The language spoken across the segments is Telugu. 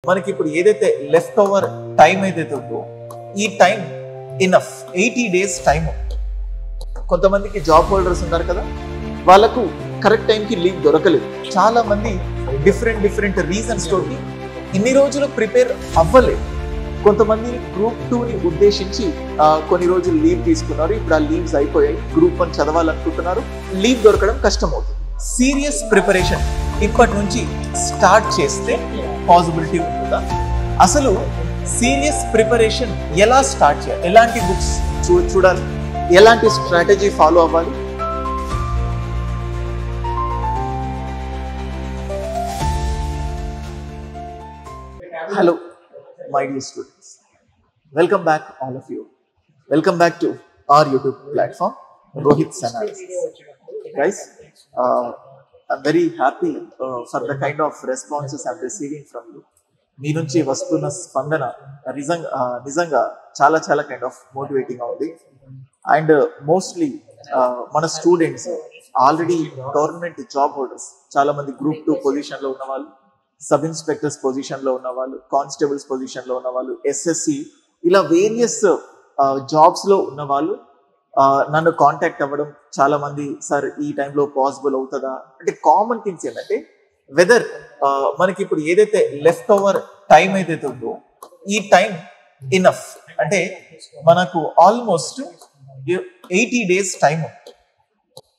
మనకి ఇప్పుడు ఏదైతే లెఫ్ట్ ఓవర్ టైం ఏదైతే ఉందో ఈ టైం ఇనఫ్ 80 డేస్ టైం. కొంతమందికి జాబ్ హోల్డర్స్ ఉన్నారు కదా, వాళ్ళకు కరెక్ట్ టైంకి లీవ్ దొరకలేదు. చాలా మంది డిఫరెంట్ రీజన్స్ తోటి ఇన్ని రోజులు ప్రిపేర్ అవ్వలేదు. కొంతమంది గ్రూప్ 2ని ఉద్దేశించి కొన్ని రోజులు లీవ్ తీసుకున్నారు. ఇప్పుడు ఆ లీవ్స్ అయిపోయాయి. గ్రూప్ 1 చదవాలనుకుంటున్నారు, లీవ్ దొరకడం కష్టం అవుతుంది. సీరియస్ ప్రిపరేషన్ ఇప్పటి నుంచి స్టార్ట్ చేస్తే పాసిబిలిటీ ఉంటుందా? అసలు సీరియస్ ప్రిపరేషన్ ఎలా స్టార్ట్ చేయాలి, ఎలాంటి బుక్స్ చూడాలి, ఎలాంటి స్ట్రాటజీ ఫాలో అవ్వాలి? Hello, my dear students. Welcome back, all of you. Welcome back to our YouTube platform, Rohit's Analysis. Guys, I'm very happy for the kind of responses I'm receiving from you. మీ నుంచి వస్తున్న స్పందన నిజంగా చాలా కైండ్ ఆఫ్ మోటివేటింగ్ ఉంది. అండ్ మోస్ట్లీ మన students already government job holders, చాలా మంది గ్రూప్ 2 పొజిషన్లో ఉన్న వాళ్ళు, సబ్ ఇన్స్పెక్టర్స్ పొజిషన్లో ఉన్న వాళ్ళు, కానిస్టేబుల్స్ పొజిషన్లో ఉన్న వాళ్ళు, ఎస్ఎస్సి, ఇలా వేరియస్ జాబ్స్లో ఉన్న వాళ్ళు నన్ను కాంటాక్ట్ అవ్వడం చాలా మంది, సార్ ఈ టైంలో పాసిబుల్ అవుతుందా అంటే. కామన్ థింగ్స్ ఏంటంటే వెదర్ మనకి ఇప్పుడు ఏదైతే లెఫ్ట్ ఓవర్ టైం ఏదైతే ఉందో ఈ టైం ఇనఫ్ అంటే మనకు ఆల్మోస్ట్ 80 డేస్ టైం.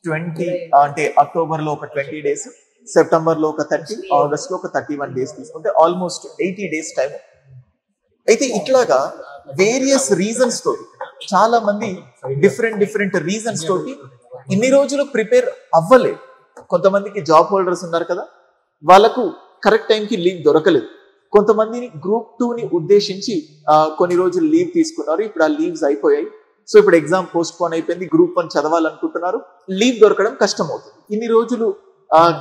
20 అంటే అక్టోబర్లో ఒక 20 డేస్, సెప్టెంబర్లో ఒక 30, ఆగస్ట్లో ఒక 31 డేస్ తీసుకుంటే ఆల్మోస్ట్ 80 డేస్ టైం. అయితే ఇట్లాగా వేరియస్ రీజన్స్ తోటి చాలా మంది డిఫరెంట్ రీజన్స్ తోటి ఇన్ని రోజులు ప్రిపేర్ అవ్వలేదు. కొంతమందికి జాబ్ హోల్డర్స్ ఉన్నారు కదా, వాళ్ళకు కరెక్ట్ టైంకి లీవ్ దొరకలేదు. కొంతమందిని గ్రూప్ 2ని ఉద్దేశించి కొన్ని రోజులు లీవ్ తీసుకున్నారు. ఇప్పుడు ఆ లీవ్స్ అయిపోయాయి. సో ఇప్పుడు ఎగ్జామ్ పోస్ట్ పోన్ అయిపోయింది. గ్రూప్ 1 చదవాలనుకుంటున్నారు, లీవ్ దొరకడం కష్టం అవుతుంది. ఇన్ని రోజులు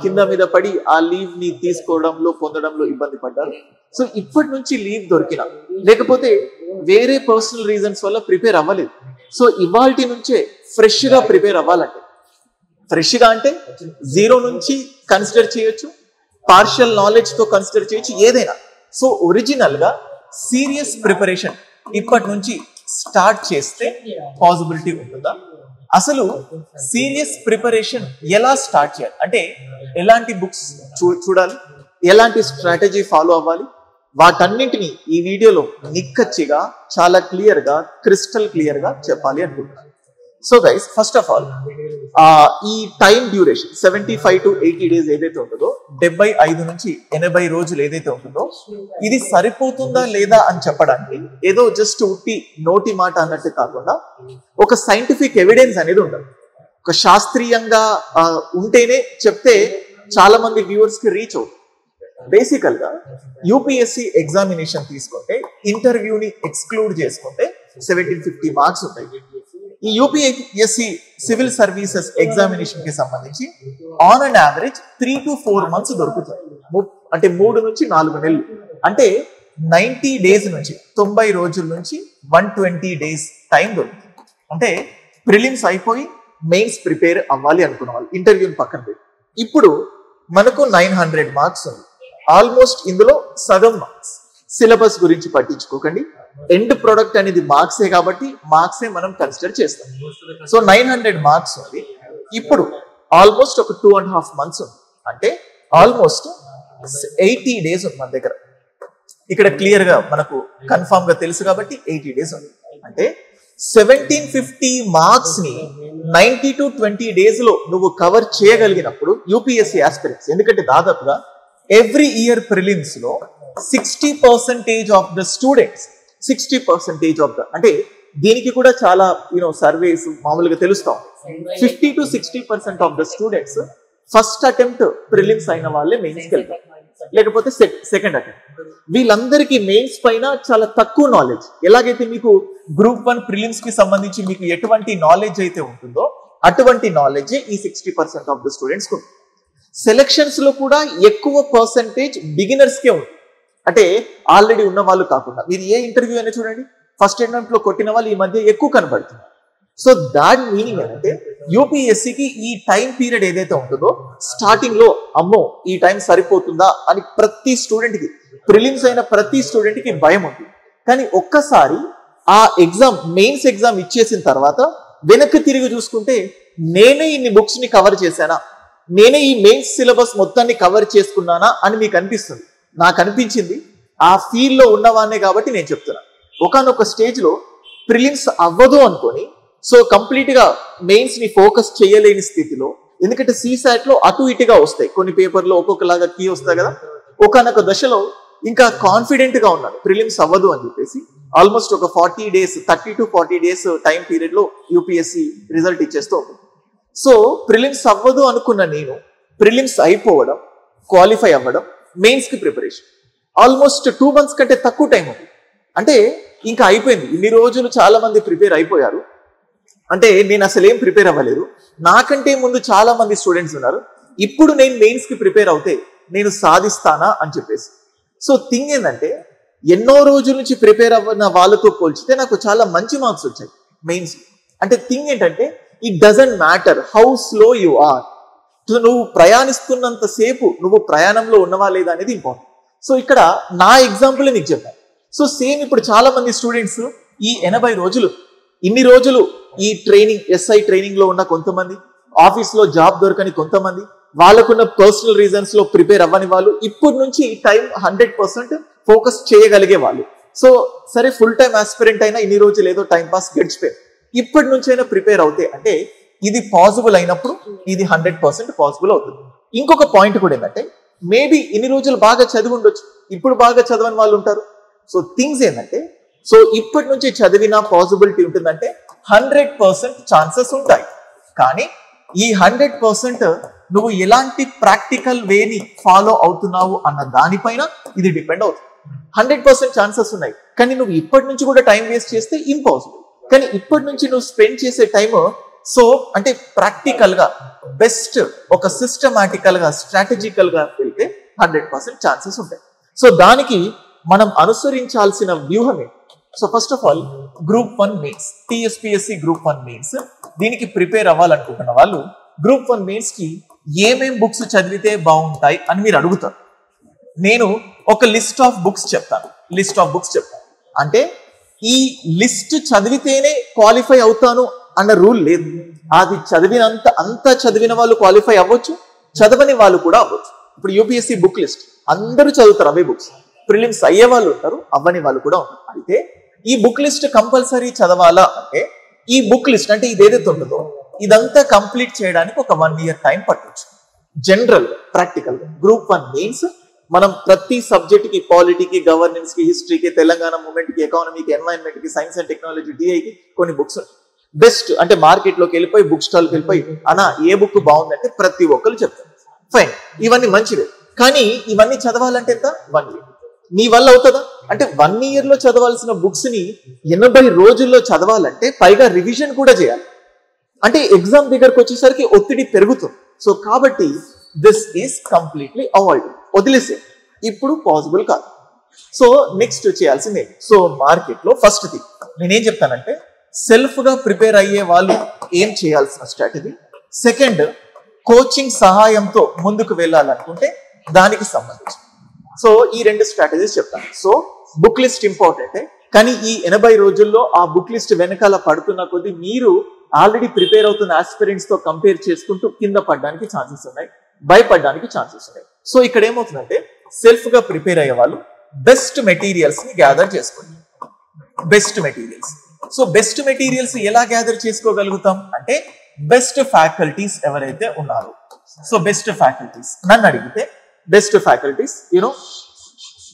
కింద మీద పడి ఆ లీవ్ ని తీసుకోవడంలో పొందడంలో ఇబ్బంది పడ్డారు. సో ఇప్పటి నుంచి లీవ్ దొరికిన, లేకపోతే వేరే పర్సనల్ రీజన్స్ వల్ల ప్రిపేర్ అవ్వలేదు. సో ఇవాల్టి నుంచే ఫ్రెష్ గా ప్రిపేర్ అవ్వాలంటే, ఫ్రెష్ గా అంటే 0 నుంచి కన్సిడర్ చేయొచ్చు, పార్షియల్ నాలెడ్జ్ తో కన్సిడర్ చేయొచ్చు, ఏదైనా. సో ఒరిజినల్ గా సీరియస్ ప్రిపరేషన్ ఇప్పటి నుంచి స్టార్ట్ చేస్తే పాసిబిలిటీ ఉంటుందా? అసలు సీరియస్ ప్రిపరేషన్ ఎలా స్టార్ట్ చేయాలి అంటే ఎలాంటి బుక్స్ చూడాలి, ఎలాంటి స్ట్రాటజీ ఫాలో అవ్వాలి, వాటన్నింటినీ ఈ వీడియోలో నిక్కచ్చిగా, చాలా క్లియర్ గా, క్రిస్టల్ క్లియర్ గా చెప్పాలి అనుకుంటున్నాను. So guys, first of all ఈ టైం డ్యూరేషన్ 75 to 80 డేస్ ఏదైతే ఉంటుందో, 75 నుంచి 80 రోజులు ఏదైతే ఉంటుందో, ఇది సరిపోతుందా లేదా అని చెప్పడానికి ఏదో జస్ట్ ఉట్టి నోటి మాట అన్నట్టు కాకుండా ఒక సైంటిఫిక్ ఎవిడెన్స్ అనేది ఉండాలి. ఒక శాస్త్రీయంగా ఉంటేనే చెప్తే చాలా మంది వ్యూవర్స్ కి రీచ్ అవుతుంది. బేసికల్ గా యూపీఎస్సి ఎగ్జామినేషన్ తీసుకుంటే, ఇంటర్వ్యూని ఎక్స్క్లూడ్ చేసుకుంటే 1750 మార్క్స్ ఉంటాయి. ఈ యూపీఎస్సి సివిల్ సర్వీసెస్ ఎగ్జామినేషన్ కి సంబంధించి on and average 3 to 4 months దొరుకుతాయి. అంటే 3 నుంచి 4 నెలలు, అంటే 90 డేస్ నుంచి 90 రోజుల నుంచి 120 డేస్ టైం దొరుకుతుంది. అంటే ప్రిలిమ్స్ అయిపోయి మెయిన్స్ ప్రిపేర్ అవ్వాలి అనుకున్న వాళ్ళు, ఇంటర్వ్యూని పక్కన పెట్టి. ఇప్పుడు మనకు 900 మార్క్స్ ఉంది. ఆల్మోస్ట్ ఇందులో సగం మార్క్స్. సిలబస్ గురించి పట్టించుకోకండి, ఎండ్ ప్రొడక్ట్ అనేది మార్క్సే కాబట్టి మార్క్సే మనం కన్సిడర్ చేస్తాం. సో 900 మార్క్స్ ఉంది. ఇప్పుడు ఆల్మోస్ట్ ఒక 2.5 months ఉంది. అంటే ఆల్మోస్ట్ 80 డేస్ ఉంది మన దగ్గర. ఇక్కడ క్లియర్ గా మనకు కన్ఫామ్ గా తెలుసు కాబట్టి 80 డేస్ ఉంది. అంటే 1750 మార్క్స్ ని 90 to 20 డేస్ లో నువ్వు కవర్ చేయగలిగినప్పుడు యూపీఎస్సీ ఆస్పిరెంట్స్, ఎందుకంటే దాదాపుగా ఎవ్రీ ఇయర్ ప్రిలిమ్స్ లో 60% of the students, 60% of the, అంటే దీనికి కూడా చాలా సర్వేస్ మామూలుగా తెలుస్తాం, 50 to 60% of the students first attempt prelims అయిన వాళ్ళే మెయిన్స్కి వెళ్తారు, లేకపోతే సెకండ్ అటెంప్ట్. వీళ్ళందరికీ మెయిన్స్ పైన చాలా తక్కువ నాలెడ్జ్. ఎలాగైతే మీకు గ్రూప్ 1 ప్రిలిమ్స్ కి సంబంధించి మీకు ఎటువంటి నాలెడ్జ్ అయితే ఉంటుందో అటువంటి నాలెడ్జ్ ఈ 60% ఆఫ్ ద స్టూడెంట్స్ కు. సెలక్షన్స్ లో కూడా ఎక్కువ పర్సెంటేజ్ బిగినర్స్ కే ఉంది. అంటే ఆల్రెడీ ఉన్న వాళ్ళు కాకుండా, మీరు ఏ ఇంటర్వ్యూ అయినా చూడండి, ఫస్ట్ అటెంప్ట్ లో కొట్టిన వాళ్ళు ఈ మధ్య ఎక్కువ కనబడుతున్నారు. సో దాని మీనింగ్ ఏంటంటే యూపీఎస్సికి ఈ టైం పీరియడ్ ఏదైతే ఉంటుందో స్టార్టింగ్ లో అమ్మో ఈ టైం సరిపోతుందా అని ప్రతి స్టూడెంట్ కి, ప్రిలిమ్స్ అయిన ప్రతి స్టూడెంట్ కి భయం ఉంటుంది. కానీ ఒక్కసారి ఆ ఎగ్జామ్, మెయిన్స్ ఎగ్జామ్ ఇచ్చేసిన తర్వాత వెనక్కి తిరిగి చూసుకుంటే నేనే ఇన్ని బుక్స్ ని కవర్ చేశానా, నేనే ఈ మెయిన్స్ సిలబస్ మొత్తాన్ని కవర్ చేసుకున్నానా అని మీకు అనిపిస్తుంది. నాకు అనిపించింది, ఆ ఫీల్ లో ఉన్నవాన్నే కాబట్టి నేను చెప్తున్నా. ఒకనొక స్టేజ్ లో ప్రిలిమ్స్ అవ్వదు అనుకొని సో కంప్లీట్ గా మెయిన్స్ ని ఫోకస్ చేయలేని స్థితిలో, ఎందుకంటే సీసాట్ లో అటు ఇటుగా వస్తాయి కొన్ని పేపర్లో ఒక్కొక్కలాగా కీ వస్తాయి కదా, ఒకనొక దశలో ఇంకా కాన్ఫిడెంట్ గా ఉన్నాను ప్రిలిమ్స్ అవ్వదు అని చెప్పేసి ఆల్మోస్ట్ ఒక 40 days 30 to 40 days time period లో యూపీఎస్సి రిజల్ట్ ఇచ్చేస్తూ. సో ప్రిలిమ్స్ అవ్వదు అనుకున్న నేను ప్రిలిమ్స్ అయిపోవడం, క్వాలిఫై అవ్వడం, మెయిన్స్ కి ప్రిపరేషన్ ఆల్మోస్ట్ 2 months కంటే తక్కువ టైం ఉంది. అంటే ఇంకా అయిపోయింది. ఇన్ని రోజులు చాలా మంది ప్రిపేర్ అయిపోయారు, అంటే నేను అసలు ఏం ప్రిపేర్ అవ్వలేదు. నాకంటే ముందు చాలా మంది స్టూడెంట్స్ ఉన్నారు, ఇప్పుడు నేను మెయిన్స్ కి ప్రిపేర్ అవుతే నేను సాధిస్తానా అని చెప్పేసి. సో థింగ్ ఏంటంటే ఎన్నో రోజుల నుంచి ప్రిపేర్ అవ్వన వాళ్ళతో పోల్చితే నాకు చాలా మంచి మార్క్స్ వచ్చాయి మెయిన్స్. అంటే థింగ్ ఏంటంటే it doesn't matter how slow you are, నువ్వు ప్రయాణిస్తున్నంత సేపు నువ్వు ప్రయాణంలో ఉన్నవా లేదా అనేది ఇంపార్టెంట్. సో ఇక్కడ నా ఎగ్జాంపుల్ నీకు చెప్పాను. సో సేమ్ ఇప్పుడు చాలా మంది స్టూడెంట్స్ ఈ 80 రోజులు, ఇన్ని రోజులు ఈ ట్రైనింగ్, ఎస్ఐ ట్రైనింగ్ లో ఉన్న కొంతమంది, ఆఫీస్ లో జాబ్ దొరకని కొంతమంది, వాళ్ళకున్న పర్సనల్ రీజన్స్ లో ప్రిపేర్ అవ్వని వాళ్ళు, ఇప్పటి నుంచి టైం 100% ఫోకస్ చేయగలిగే వాళ్ళు. సో సరే ఫుల్ టైం ఆస్పిరెంట్ అయినా ఇన్ని రోజులు ఏదో టైం పాస్ గడిచిపోయారు, ఇప్పటి నుంచి అయినా ప్రిపేర్ అవుతే అంటే ఇది పాసిబుల్ అయినప్పుడు ఇది 100% పాసిబుల్ అవుతుంది. ఇంకొక పాయింట్ కూడా ఏంటంటే మేబీ ఇన్ని రోజులు బాగా చదివి ఉండొచ్చు, ఇప్పుడు బాగా చదవని వాళ్ళు ఉంటారు. సో థింగ్స్ ఏంటంటే సో ఇప్పటి నుంచి చదివిన పాసిబిలిటీ ఉంటుందంటే 100% ఛాన్సెస్ ఉంటాయి. కానీ ఈ 100% నువ్వు ఎలాంటి ప్రాక్టికల్ వేని ఫాలో అవుతున్నావు అన్న దానిపైన ఇది డిపెండ్ అవుతుంది. 100% ఛాన్సెస్ ఉన్నాయి, కానీ నువ్వు ఇప్పటి నుంచి కూడా టైం వేస్ట్ చేస్తే ఇంపాసిబుల్. కానీ ఇప్పటి నుంచి నువ్వు స్పెండ్ చేసే టైం సో అంటే ప్రాక్టికల్ గా బెస్ట్, ఒక సిస్టమాటికల్ గా, స్ట్రాటజికల్ గా వెళ్తే 100% ఛాన్సెస్ ఉంటాయి. సో దానికి మనం అనుసరించాల్సిన వ్యూహమే. So first of all group 1 mains, TSPSC group 1 mains, దీనికి ప్రిపేర్ అవ్వాలనుకుంటున్న వాళ్ళు గ్రూప్ 1 మెయిన్స్ కి ఏమేం బుక్స్ చదివితే బాగుంటాయి అని మీరు అడుగుతారు. నేను ఒక లిస్ట్ ఆఫ్ బుక్స్ చెప్తాను. అంటే ఈ లిస్ట్ చదివితేనే క్వాలిఫై అవుతాను అన్న రూల్ లేదు. అది అంతా చదివిన వాళ్ళు క్వాలిఫై అవ్వచ్చు, చదవని వాళ్ళు కూడా అవ్వచ్చు. ఇప్పుడు యూపీఎస్సీ బుక్ లిస్ట్ అందరూ చదువుతారు అవే బుక్స్, ప్రిలిమ్స్ అయ్యే వాళ్ళు ఉంటారు, అవ్వని వాళ్ళు కూడా ఉంటారు. అయితే ఈ బుక్ లిస్ట్ కంపల్సరీ చదవాలా అంటే ఈ బుక్ లిస్ట్ అంటే ఇది ఏదైతే ఉంటుందో ఇదంతా కంప్లీట్ చేయడానికి ఒక 1 year టైం పట్టొచ్చు. జనరల్ ప్రాక్టికల్ గ్రూప్ 1 మెయిన్స్ మనం ప్రతి సబ్జెక్ట్ కి, పాలిటీకి, గవర్నెన్స్ కి, హిస్టరీకి, తెలంగాణ మూమెంట్ కి, ఎకానమీకి, ఎన్వైరన్మెంట్ కి, సైన్స్ అండ్ టెక్నాలజీ, డిఐకి కొన్ని బుక్స్ బెస్ట్. అంటే మార్కెట్ లోకి వెళ్ళిపోయి బుక్ స్టాల్కి వెళ్ళిపోయి అనా ఏ బుక్ బాగుందంటే ప్రతి ఒక్కరు చెప్తారు. ఫైన్, ఇవన్నీ మంచివే, కానీ ఇవన్నీ చదవాలంటే ఎంత? 1 year. నీ వల్ల అవుతుందా అంటే 1 year లో చదవాల్సిన బుక్స్ ని 80 రోజుల్లో చదవాలంటే పైగా రివిజన్ కూడా చేయాలి. అంటే ఎగ్జామ్ దగ్గరకు వచ్చేసరికి ఒత్తిడి పెరుగుతుంది. సో కాబట్టి దిస్ ఈస్ కంప్లీట్లీ అవాయిడ్, వదిలేసే, ఇప్పుడు పాసిబుల్ కాదు. సో నెక్స్ట్ చేయాల్సిందే. సో మార్కెట్ లో ఫస్ట్ థింగ్ నేనేం చెప్తానంటే సెల్ఫ్ గా ప్రిపేర్ అయ్యే వాళ్ళు ఏం చేయాల్సిన స్ట్రాటజీ. సెకండ్, కోచింగ్ సహాయంతో ముందుకు వెళ్ళాలనుకుంటే దానికి సంబంధించి సో ఈ 2 స్ట్రాటజీస్ చెప్తాను. సో బుక్ లిస్ట్ ఇంపార్టెంటే, కానీ ఈ 80 రోజుల్లో ఆ బుక్ లిస్ట్ వెనకాల పడుతున్న కొద్దీ మీరు ఆల్రెడీ ప్రిపేర్ అవుతున్న ఆస్పిరెంట్స్ తో కంపేర్ చేసుకుంటూ కింద పడడానికి ఛాన్సెస్ ఉన్నాయి, భయపడడానికి ఛాన్సెస్ ఉన్నాయి. సో ఇక్కడ ఏమవుతుందంటే సెల్ఫ్ గా ప్రిపేర్ అయ్యే వాళ్ళు బెస్ట్ మెటీరియల్స్ ని గ్యాదర్ చేసుకోండి. Best materials. So best materials ఎలా గ్యాదర్ చేసుకోగలుగుతాం అంటే బెస్ట్ ఫ్యాకల్టీస్ ఎవరైతే ఉన్నారో, సో బెస్ట్ ఫ్యాకల్టీస్ నన్ను అడిగితే బెస్ట్ ఫ్యాకల్టీస్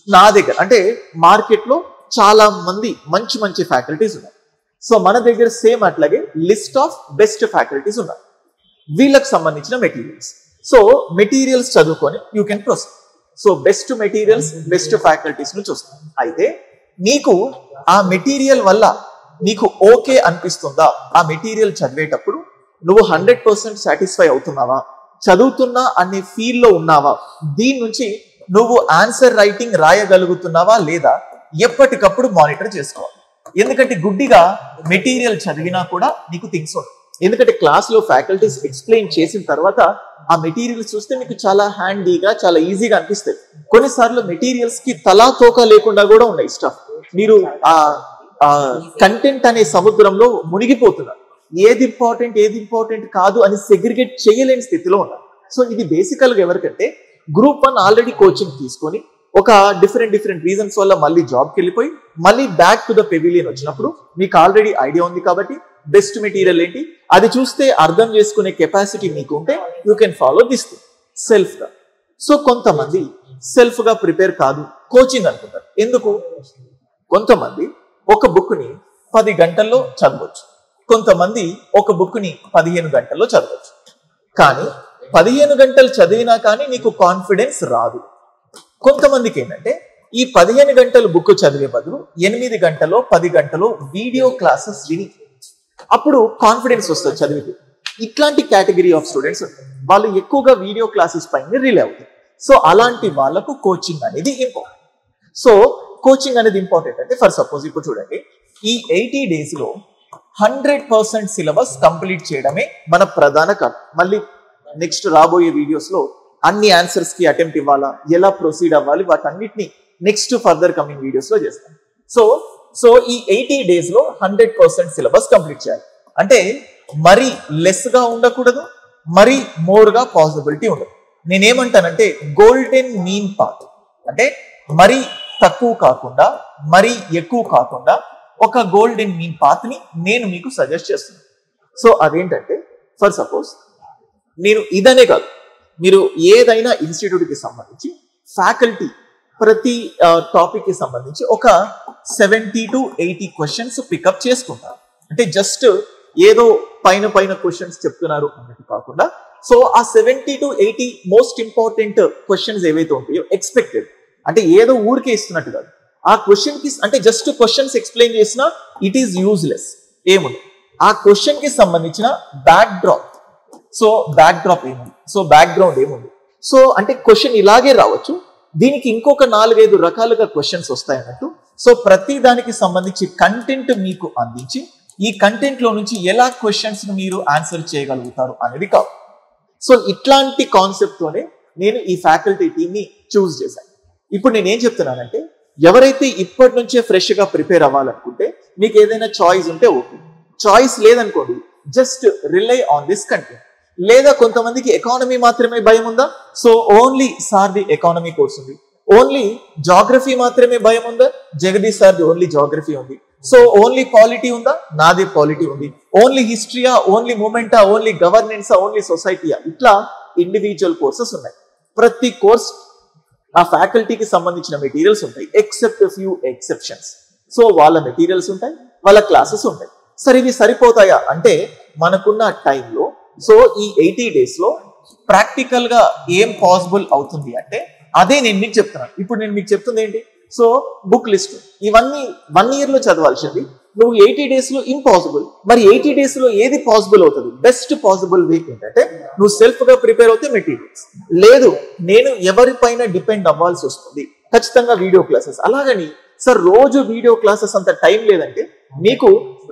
నా దగ్గర అంటే మార్కెట్ లో చాలా మంది మంచి మంచి ఫ్యాకల్టీస్ ఉన్నారు. సో మన దగ్గర సేమ్ అట్లాగే లిస్ట్ ఆఫ్ బెస్ట్ ఫ్యాకల్టీస్ ఉన్నారు, వీళ్ళకి సంబంధించిన మెటీరియల్స్. సో మెటీరియల్స్ చదువుకొని you can proceed. So best materials, best faculties ను చూస్తాం. అయితే నీకు ఆ మెటీరియల్ వల్ల నీకు ఓకే అనిపిస్తుందా? ఆ మెటీరియల్ చదివేటప్పుడు నువ్వు 100% సాటిస్ఫై అవుతున్నావా, చదువుతున్నా అనే ఫీల్ లో ఉన్నావా, దీని నుంచి నువ్వు ఆన్సర్ రైటింగ్ రాయగలుగుతున్నావా లేదా ఎప్పటికప్పుడు మానిటర్ చేసుకోవాలి. ఎందుకంటే గుడ్డిగా మెటీరియల్ చదివినా కూడా నీకు థింగ్స్ ఉండవు. ఎందుకంటే క్లాస్లో ఫ్యాకల్టీస్ ఎక్స్ప్లెయిన్ చేసిన తర్వాత ఆ మెటీరియల్స్ చూస్తే మీకు చాలా హ్యాండీగా చాలా ఈజీగా అనిపిస్తుంది. కొన్నిసార్లు మెటీరియల్స్ కి తలా తోక లేకుండా కూడా ఉన్నాయి స్టఫ్. మీరు ఆ కంటెంట్ అనే సముద్రంలో మునిగిపోతున్నారు. ఏది ఇంపార్టెంట్ కాదు అని సెగ్రిగేట్ చేయలేని స్థితిలో ఉన్నారు. సో ఇది బేసికల్ గా ఎవరికంటే గ్రూప్ 1 ఆల్రెడీ కోచింగ్ తీసుకొని ఒక డిఫరెంట్ రీజన్స్ వల్ల మళ్ళీ జాబ్కి వెళ్ళిపోయి మళ్ళీ బ్యాక్ టు ద పెవిలియన్ వచ్చినప్పుడు మీకు ఆల్రెడీ ఐడియా ఉంది కాబట్టి బెస్ట్ మెటీరియల్ ఏంటి అది చూస్తే అర్థం చేసుకునే కెపాసిటీ మీకు ఉంటే you can follow this thing self గా. సో కొంతమంది సెల్ఫ్ గా ప్రిపేర్ కాదు, కోచింగ్ అనుకుంటారు. ఎందుకు? కొంతమంది ఒక బుక్ ని 10 గంటల్లో చదవచ్చు, కొంతమంది ఒక బుక్ ని 15 గంటల్లో చదవచ్చు. కానీ 15 గంటలు చదివినా కానీ నీకు కాన్ఫిడెన్స్ రాదు. కొంతమందికి ఏంటంటే ఈ 15 గంటలు బుక్ చదివే బదులు 8 గంటలో 10 గంటలో వీడియో క్లాసెస్ విని అప్పుడు కాన్ఫిడెన్స్ వస్తుంది చదివితే. ఇట్లాంటి కేటగిరీ ఆఫ్ స్టూడెంట్స్ వాళ్ళు ఎక్కువగా వీడియో క్లాసెస్ పైన రిలే అవుతారు. సో అలాంటి వాళ్ళకు కోచింగ్ అనేది ఇంపార్టెంట్. సో కోచింగ్ అనేది ఇంపార్టెంట్ అంటే ఫర్ సపోజ్ ఇప్పుడు చూడండి, ఈ 80 days లో 100% సిలబస్ కంప్లీట్ చేయడమే మన ప్రధాన కారణం. మళ్ళీ నెక్స్ట్ రాబోయే వీడియోస్ లో అన్ని ఆన్సర్స్ కి అటెంప్ట్ ఇవ్వాలా, ఎలా ప్రొసీడ్ అవ్వాలి, వాటన్నిటిని నెక్స్ట్ ఫర్దర్ కమింగ్ వీడియోస్ లో చేస్తాం. సో ఈ 80 days లో 100% సిలబస్ కంప్లీట్ చేయాలి. అంటే మరీ లెస్ గా ఉండకూడదు, మరీ మోర్ గా పాసిబిలిటీ ఉండదు. నేనేమంటానంటే గోల్డెన్ మీన్ పాత్, అంటే మరీ తక్కువ కాకుండా మరీ ఎక్కువ కాకుండా ఒక గోల్డెన్ మీన్ పాత్ ని నేను మీకు సజెస్ట్ చేస్తున్నాను. సో అదేంటంటే ఫర్ సపోజ్ నేను ఇదనే కాదు, మీరు ఏదైనా ఇన్స్టిట్యూట్ కి సంబంధించి ఫ్యాకల్టీ ప్రతి టాపిక్ కి సంబంధించి ఒక 70 to 80 క్వశ్చన్స్ పికప్ చేసుకుంటారు. అంటే జస్ట్ ఏదో పైన క్వశ్చన్స్ చెప్తున్నారు అన్నట్టు కాకుండా, సో ఆ 70 to 80 మోస్ట్ ఇంపార్టెంట్ క్వశ్చన్స్ ఏవైతే ఉంటాయో ఎక్స్పెక్టెడ్, అంటే ఏదో ఊరికే ఇస్తున్నట్టు కాదు. ఆ క్వశ్చన్ కి అంటే జస్ట్ క్వశ్చన్స్ ఎక్స్ప్లెయిన్ చేసినా ఇట్ ఈస్ యూజ్లెస్. ఏముంది ఆ క్వశ్చన్ కి సంబంధించిన back drop, so back drop ఏముంది, సో బ్యాక్ గ్రౌండ్ ఏముంది, సో అంటే క్వశ్చన్ ఇలాగే రావచ్చు, దీనికి ఇంకొక 4-5 రకాలుగా క్వశ్చన్స్ వస్తాయన్నట్టు. సో ప్రతి దానికి సంబంధించి కంటెంట్ మీకు అందించి ఈ కంటెంట్ లో నుంచి ఎలా క్వశ్చన్స్ మీరు ఆన్సర్ చేయగలుగుతారు అనేది కాదు. సో ఇట్లాంటి కాన్సెప్ట్ తోనే నేను ఈ ఫ్యాకల్టీ టీమ్ ని చూస్ చేశాను. ఇప్పుడు నేను ఏం చెప్తున్నానంటే ఎవరైతే ఇప్పటి నుంచే ఫ్రెష్ గా ప్రిపేర్ అవ్వాలనుకుంటే మీకు ఏదైనా చాయిస్ ఉంటే ఓకే, చాయిస్ లేదనుకోండి just rely on this content. లేదా కొంతమందికి ఎకానమీ మాత్రమే భయం ఉందా, సో ఓన్లీ సార్ది ఎకానమీ కోర్స్ ఉంది. ఓన్లీ జాగ్రఫీ మాత్రమే భయం ఉందా, జగదీష్ సార్ది ఓన్లీ జాగ్రఫీ ఉంది. సో ఓన్లీ పాలిటీ ఉందా, నాది పాలిటీ ఉంది. ఓన్లీ హిస్టరీయా, ఓన్లీ మూమెంటా, ఓన్లీ గవర్నెన్సా, ఓన్లీ సొసైటీయా, ఇట్లా ఇండివిజువల్ కోర్సెస్ ఉన్నాయి. ప్రతి కోర్స్ ఆ ఫ్యాకల్టీకి సంబంధించిన మెటీరియల్స్ ఉంటాయి ఎక్సెప్ట్ ఫ్యూ ఎక్సెప్షన్స్. సో వాళ్ళ మెటీరియల్స్ ఉంటాయి, వాళ్ళ క్లాసెస్ ఉంటాయి. సరే ఇవి సరిపోతాయా అంటే మనకున్న టైంలో, సో ఈ 80 days లో ప్రాక్టికల్ గా ఏం పాసిబుల్ అవుతుంది అంటే అదే నేను మీకు చెప్తున్నాను. ఇప్పుడు నేను మీకు చెప్తుంది ఏంటి, సో బుక్ లిస్ట్ ఇవన్నీ 1 year లో చదవాల్సింది నువ్వు 80 days లో ఇంపాసిబుల్. మరి 80 days లో ఏది పాసిబుల్ అవుతుంది? బెస్ట్ పాసిబుల్ వే ఏంటంటే నువ్వు సెల్ఫ్ గా ప్రిపేర్ అవుతే మెటీరియల్స్, లేదు నేను ఎవరిపైన డిపెండ్ అవ్వాల్సి వస్తుంది ఖచ్చితంగా వీడియో క్లాసెస్. అలాగని సార్ రోజు వీడియో క్లాసెస్ అంత టైం లేదంటే మీకు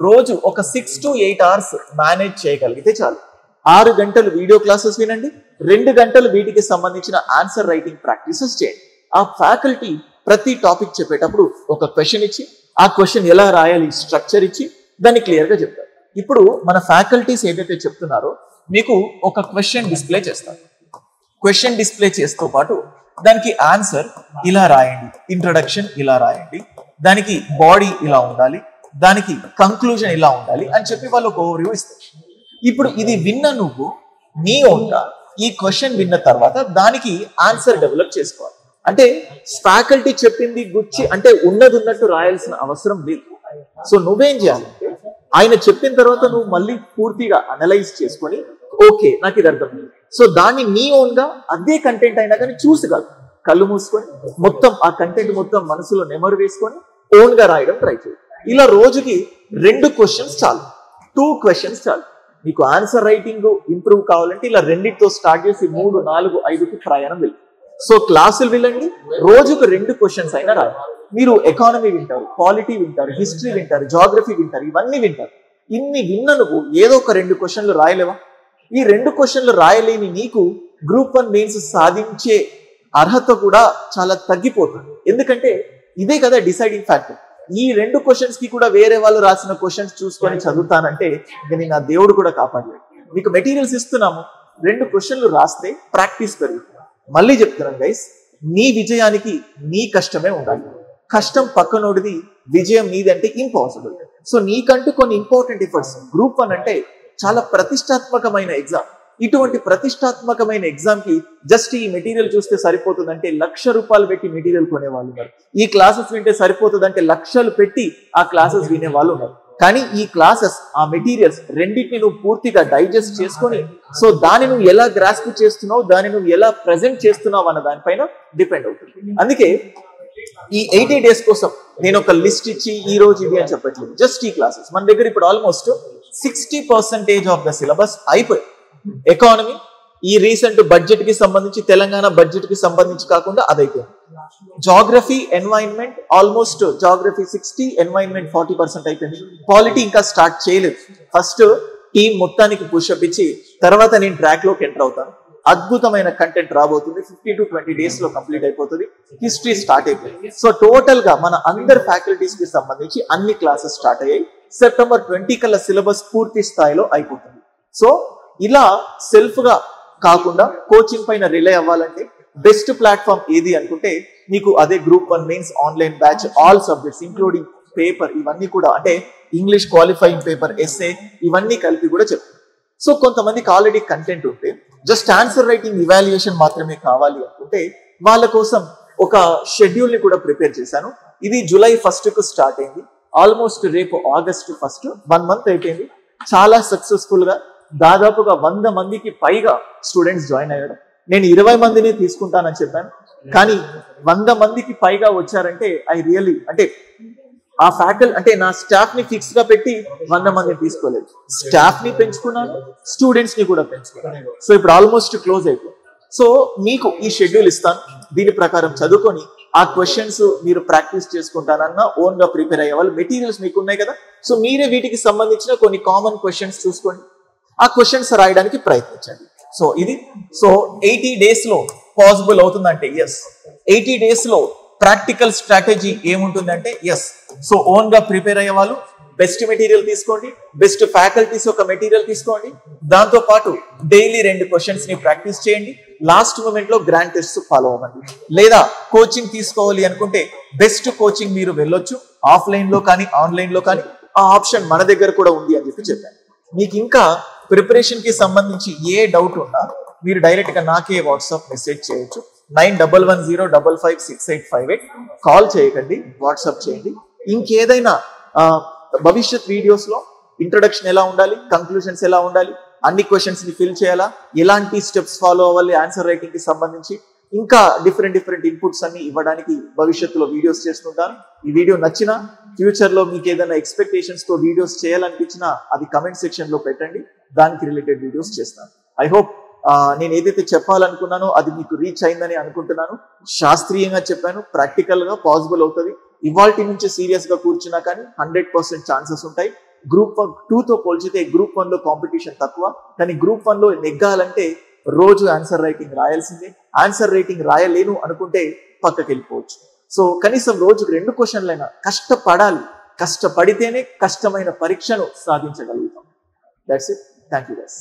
రోజు ఒక 6 to 8 hours మేనేజ్ చేయగలిగితే చాలు. 6 గంటలు వీడియో క్లాసెస్ వినండి, 2 గంటలు వీటికి సంబంధించిన ఆన్సర్ రైటింగ్ ప్రాక్టీసెస్ చేయండి. ఆ ఫ్యాకల్టీ ప్రతి టాపిక్ చెప్పేటప్పుడు ఒక క్వశ్చన్ ఇచ్చి ఆ క్వశ్చన్ ఎలా రాయాలి స్ట్రక్చర్ ఇచ్చి దాన్ని క్లియర్ గా చెప్తారు. ఇప్పుడు మన ఫ్యాకల్టీస్ ఏదైతే చెప్తున్నారో మీకు ఒక క్వశ్చన్ డిస్ప్లే చేస్తారు. క్వశ్చన్ డిస్ప్లే చేస్తూ పాటు దానికి ఆన్సర్ ఇలా రాయండి, ఇంట్రడక్షన్ ఇలా రాయండి, దానికి బాడీ ఇలా ఉండాలి, దానికి కంక్లూజన్ ఇలా ఉండాలి అని చెప్పి వాళ్ళు ఒక ఓవర్వ్యూ ఇస్తారు. ఇప్పుడు ఇది విన్న నువ్వు నీ ఓన్గా ఈ క్వశ్చన్ విన్న తర్వాత దానికి ఆన్సర్ డెవలప్ చేసుకోవాలి. అంటే ఫ్యాకల్టీ చెప్పింది గుచ్చి అంటే ఉన్నది ఉన్నట్టు రాయాల్సిన అవసరం లేదు. సో నువ్వేం చేయాలంటే ఆయన చెప్పిన తర్వాత నువ్వు మళ్ళీ పూర్తిగా అనలైజ్ చేసుకొని ఓకే నాకు ఇది అర్థమైంది, సో దాన్ని నీ ఓన్ గా అదే కంటెంట్ అయినా కానీ చూసి కాదు, కళ్ళు మూసుకొని మొత్తం ఆ కంటెంట్ మొత్తం మనసులో నెమరు వేసుకొని ఓన్ గా రాయడం ట్రై చేయి. ఇలా రోజుకి 2 questions చాలు, 2 questions చాలు. మీకు ఆన్సర్ రైటింగ్ ఇంప్రూవ్ కావాలంటే ఇలా 2తో స్టార్ట్ చేసి 3, 4, 5కి ప్రయాణం వెళ్తుంది. సో క్లాసులు వినండి, రోజుకు 2 క్వశ్చన్స్ అయినా రాదు. మీరు ఎకానమీ వింటారు, పాలిటీ వింటారు, హిస్టరీ వింటారు, జాగ్రఫీ వింటారు, ఇవన్నీ వింటారు. ఇన్ని విన్న నువ్వు ఏదో ఒక 2 క్వశ్చన్లు రాయలేవా? ఈ 2 క్వశ్చన్లు రాయలేని నీకు గ్రూప్ 1 మెయిన్స్ సాధించే అర్హత కూడా చాలా తగ్గిపోతుంది. ఎందుకంటే ఇదే కదా డిసైడింగ్ ఫ్యాక్టర్. ఈ 2 క్వశ్చన్స్ కి కూడా వేరే వాళ్ళు రాసిన క్వశ్చన్స్ చూసుకొని చదువుతానంటే నేను నా దేవుడు కూడా కాపాడలేదు. మీకు మెటీరియల్స్ ఇస్తున్నాము, 2 క్వశ్చన్లు రాస్తే ప్రాక్టీస్ పెరుగుతుంది. మళ్ళీ చెప్తున్నాను గైస్, నీ విజయానికి నీ కష్టమే ఉండాలి. కష్టం పక్కనోడిది, విజయం నీది అంటే ఇంపాసిబుల్. సో నీకంటూ కొన్ని ఇంపార్టెంట్ ఎఫర్ట్స్. గ్రూప్ 1 అంటే చాలా ప్రతిష్టాత్మకమైన ఎగ్జామ్. ఇటువంటి ప్రతిష్టాత్మకమైన ఎగ్జామ్ కి జస్ట్ ఈ మెటీరియల్ చూస్తే సరిపోతుందంటే ₹1,00,000 పెట్టి మెటీరియల్ కొనేవాళ్ళు ఉన్నారు. ఈ క్లాసెస్ వింటే సరిపోతుందంటే లక్షలు పెట్టి ఆ క్లాసెస్ వినే వాళ్ళు ఉన్నారు. కానీ ఈ క్లాసెస్, ఆ మెటీరియల్స్ రెండింటిని నువ్వు పూర్తిగా డైజెస్ట్ చేసుకొని, సో దాన్ని నువ్వు ఎలా గ్రాస్ప్ చేస్తున్నావు, దాన్ని నువ్వు ఎలా ప్రెజెంట్ చేస్తున్నావు అన్న దానిపైన డిపెండ్ అవుతుంది. అందుకే ఈ 80 days కోసం నేను ఒక లిస్ట్ ఇచ్చి ఈ రోజు ఇది అని చెప్పట్లేదు. జస్ట్ ఈ క్లాసెస్ మన దగ్గర ఇప్పుడు ఆల్మోస్ట్ 60% ఆఫ్ ద సిలబస్ అయిపోయి. ఎకానమీ ఈ రీసెంట్ బడ్జెట్ కి సంబంధించి, తెలంగాణ బడ్జెట్ కి సంబంధించి కాకుండా అదైపోయింది. Geography, environment almost geography 60, environment 40% అయిపోయింది. పాలిటీ ఇంకా స్టార్ట్ చేయలేదు. ఫస్ట్ టీం మొత్తానికి పుషప్ ఇచ్చి తర్వాత నేను ట్రాక్ లోకి ఎంటర్ అవుతాను. అద్భుతమైన కంటెంట్ రాబోతుంది. 15 to 20 days లో కంప్లీట్ అయిపోతుంది. హిస్టరీ స్టార్ట్ అయిపోయింది. సో టోటల్ గా మన అందరి ఫ్యాకల్టీస్ కి సంబంధించి అన్ని క్లాసెస్ స్టార్ట్ అయ్యాయి. సెప్టెంబర్ 20 కల్లా సిలబస్ పూర్తి స్థాయిలో అయిపోతుంది. సో ఇలా సెల్ఫ్ గా కాకుండా కోచింగ్ పైన రిలే అవ్వాలంటే బెస్ట్ ప్లాట్ఫామ్ ఏది అనుకుంటే నీకు అదే group 1 mains online batch. All subjects including paper, ఇవన్నీ కూడా అంటే ఇంగ్లీష్ క్వాలిఫైయింగ్ పేపర్, ఎస్ఏ, ఇవన్నీ కలిపి కూడా చెప్తాను. సో కొంతమందికి ఆల్రెడీ కంటెంట్ ఉంటే జస్ట్ ఆన్సర్ రైటింగ్ ఇవాల్యుయేషన్ మాత్రమే కావాలి అనుకుంటే వాళ్ళ కోసం ఒక షెడ్యూల్ ని కూడా ప్రిపేర్ చేశాను. ఇది July 1st కు స్టార్ట్ అయింది. ఆల్మోస్ట్ రేపు August 1st 1 month అయిపోయింది. చాలా సక్సెస్ఫుల్ గా దాదాపుగా 100 మందికి పైగా స్టూడెంట్స్ జాయిన్ అయ్యారు. నేను 20 మందిని తీసుకుంటానని చెప్పాను, కానీ 100 మందికి పైగా వచ్చారంటే ఐ రియల్లీ, అంటే ఆ ఫ్యాకల్టీ అంటే నా స్టాఫ్ ని ఫిక్స్ గా పెట్టి 100 మందిని తీసుకోలేదు. స్టాఫ్ ని పెంచుకున్నాను, స్టూడెంట్స్ ని కూడా పెంచుకున్నాను. సో ఇప్పుడు ఆల్మోస్ట్ క్లోజ్ అయిపోయింది. సో మీకు ఈ షెడ్యూల్ ఇస్తాను, దీని ప్రకారం చదువుకొని ఆ క్వశ్చన్స్ మీరు ప్రాక్టీస్ చేసుకుంటానన్నా ఓన్ గా ప్రిపేర్ అయ్యే వాళ్ళు మెటీరియల్స్ మీకు ఉన్నాయి కదా. సో మీరే వీటికి సంబంధించిన కొన్ని కామన్ క్వశ్చన్స్ చూసుకోండి, ఆ క్వశ్చన్స్ రాయడానికి ప్రయత్నించండి. సో ఇది 80 days లో పాసిబుల్ అవుతుందంటే ఎస్. 80 days లో ప్రాక్టికల్ స్ట్రాటజీ ఏముంటుందంటే ఎస్. సో ఓన్ గా ప్రిపేర్ అయ్యే వాళ్ళు బెస్ట్ మెటీరియల్ తీసుకోండి, బెస్ట్ ఫ్యాకల్టీస్ ఒక మెటీరియల్ తీసుకోండి, దాంతో పాటు డైలీ 2 క్వశ్చన్స్ ని ప్రాక్టీస్ చేయండి. లాస్ట్ మూమెంట్ లో గ్రాండ్ టెస్ట్ ఫాలో అవ్వండి. లేదా కోచింగ్ తీసుకోవాలి అనుకుంటే బెస్ట్ కోచింగ్ మీరు వెళ్ళొచ్చు, ఆఫ్లైన్ లో కానీ ఆన్లైన్ లో కానీ. ఆ ఆప్షన్ మన దగ్గర కూడా ఉంది అని చెప్పాను. మీకు ఇంకా ప్రిపరేషన్ కి సంబంధించి ఏ డౌట్ ఉన్నా మీరు డైరెక్ట్ గా నాకే వాట్సాప్ మెసేజ్ చేయొచ్చు. 9110556858. కాల్ చేయకండి, వాట్సాప్ చేయండి. ఇంకేదైనా భవిష్యత్ వీడియోస్ లో ఇంట్రొడక్షన్ ఎలా ఉండాలి, కంక్లూజన్స్ ఎలా ఉండాలి, అన్ని క్వశ్చన్స్ ని ఫిల్ చేయాలా, ఎలాంటి స్టెప్స్ ఫాలో అవ్వాలి ఆన్సర్ రైటింగ్ కి సంబంధించి, ఇంకా డిఫరెంట్ ఇన్పుట్స్ అన్ని ఇవ్వడానికి భవిష్యత్తులో వీడియోస్ చేస్తుంటాను. ఈ వీడియో నచ్చినా, ఫ్యూచర్ లో మీకు ఏదైనా ఎక్స్పెక్టేషన్స్ తో వీడియోస్ చేయాలనిపించినా అది కమెంట్ సెక్షన్ లో పెట్టండి, దానికి రిలేటెడ్ వీడియోస్ చేస్తాను. ఐ హోప్ నేను ఏదైతే చెప్పాలనుకున్నానో అది మీకు రీచ్ అయిందని అనుకుంటున్నాను. శాస్త్రీయంగా చెప్పాను, ప్రాక్టికల్ గా పాసిబుల్ అవుతుంది. ఇవాల్టి నుంచి సీరియస్ గా కూర్చున్నా కానీ 100% ఛాన్సెస్ ఉంటాయి. గ్రూప్ 2 తో పోల్చితే గ్రూప్ 1 లో కాంపిటీషన్ తక్కువ, కానీ గ్రూప్ 1 లో నెగ్గాలంటే రోజు ఆన్సర్ రైటింగ్ రాయాల్సిందే. ఆన్సర్ రైటింగ్ రాయలేను అనుకుంటే పక్కకి వెళ్ళిపోవచ్చు. సో కనీసం రోజుకు 2 క్వశ్చన్లైనా కష్టపడాలి. కష్టపడితేనే కష్టమైన పరీక్షను సాధించగలుగుతాం. That's it. Thank you guys.